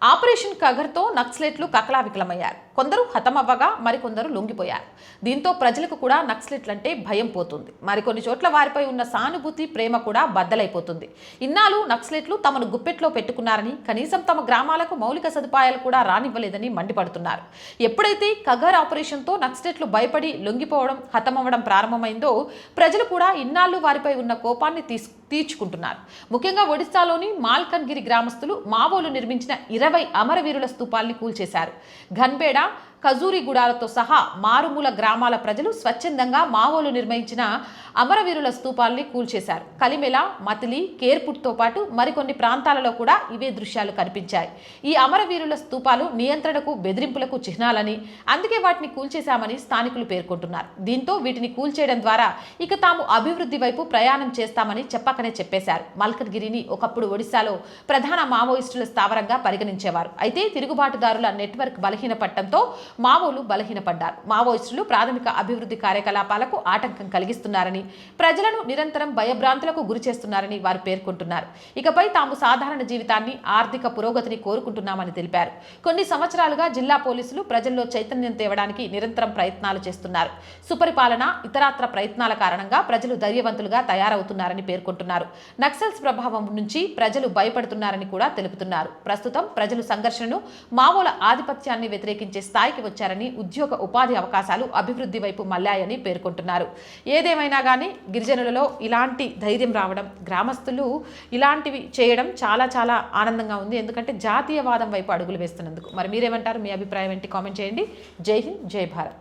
Operation కగర్తో నక్సలైట్లు కకలావికలమయ్యారు. కొందరు హతమవ్వగా మరికొందరు లొంగిపోయారు. దీంతో ప్రజలకు కూడా నక్సలైట్లంటే భయం పోతుంది. మరికొన్ని చోట్ల వారిపై ఉన్న సానుభూతి, ప్రేమ కూడా బద్దలైపోతుంది. ఇన్నాళ్ళు నక్సలైట్లు తమను గుప్పెట్లో పెట్టుకున్నారని, కనీసం తమ గ్రామాలకు మౌలిక సదుపాయాలు కూడా రానివ్వలేదని మండిపడుతున్నారు. ఎప్పుడైతే కగర్ ఆపరేషన్తో నక్సలైట్లు భయపడి లొంగిపోవడం, హతమవ్వడం ప్రారంభమైందో ప్రజలు కూడా ఇన్నాళ్ళు వారిపై ఉన్న కోపాన్ని తీర్చుకుంటున్నారు. ముఖ్యంగా ఒడిశాలోని మాల్కన్గిరి గ్రామస్తులు మావోలు నిర్మించిన 20 అమరవీరుల స్తూపాల్ని కూల్చేశారు. ఘన్బేడ, ఖజూరిగూడలతో సహా మారుమూల గ్రామాల ప్రజలు స్వచ్ఛందంగా మావోలు నిర్మించిన అమరవీరుల స్తూపాల్ని కూల్చేశారు. కలిమెల, మతిలి, కేర్పుట్తో పాటు మరికొన్ని ప్రాంతాలలో కూడా ఇవే దృశ్యాలు కనిపించాయి. ఈ అమరవీరుల స్తూపాలు నియంత్రణకు, బెదిరింపులకు చిహ్నాలని, అందుకే వాటిని కూల్చేశామని స్థానికులు పేర్కొంటున్నారు. దీంతో వీటిని కూల్చేయడం ద్వారా ఇక తాము అభివృద్ధి వైపు ప్రయాణం చేస్తామని చెప్పకనే చెప్పేశారు. మల్కన్గిరిని ఒకప్పుడు ఒడిశాలో ప్రధాన మావోయిస్టుల స్థావరంగా పరిగణించేవారు. అయితే తిరుగుబాటుదారుల నెట్వర్క్ బలహీనపడటంతో మావోలు బలహీనపడ్డారు. మావోయిస్టులు ప్రాథమిక అభివృద్ధి కార్యకలాపాలకు ఆటంకం కలిగిస్తున్నారని, ప్రజలను నిరంతరం భయభ్రాంతులకు గురి చేస్తున్నారని వారు పేర్కొంటున్నారు. ఇకపై తాము సాధారణ జీవితాన్ని, ఆర్థిక పురోగతిని కోరుకుంటున్నామని తెలిపారు. కొన్ని సంవత్సరాలుగా జిల్లా పోలీసులు ప్రజల్లో చైతన్యం తేవడానికి నిరంతరం ప్రయత్నాలు చేస్తున్నారు. సుపరిపాలన, ఇతరాత్ర ప్రయత్నాల కారణంగా ప్రజలు ధైర్యవంతులుగా తయారవుతున్నారని పేర్కొంటున్నారు. నక్సల్స్ ప్రభావం నుంచి ప్రజలు భయపడుతున్నారని కూడా తెలుపుతున్నారు. ప్రస్తుతం ప్రజలు సంఘర్షణను, మావోల ఆధిపత్యాన్ని వ్యతిరేకించే స్థాయికి వచ్చారని, ఉద్యోగ ఉపాధి అవకాశాలు అభివృద్ధి వైపు మళ్లాయని పేర్కొంటున్నారు. ఏదేమైనా కానీ గిరిజనులలో ఇలాంటి ధైర్యం రావడం, గ్రామస్తులు ఇలాంటివి చేయడం చాలా చాలా ఆనందంగా ఉంది. ఎందుకంటే జాతీయవాదం వైపు అడుగులు వేస్తున్నందుకు. మరి మీరేమంటారు? మీ అభిప్రాయం ఏంటి? కామెంట్ చేయండి. జై హింద్, జై భారత్.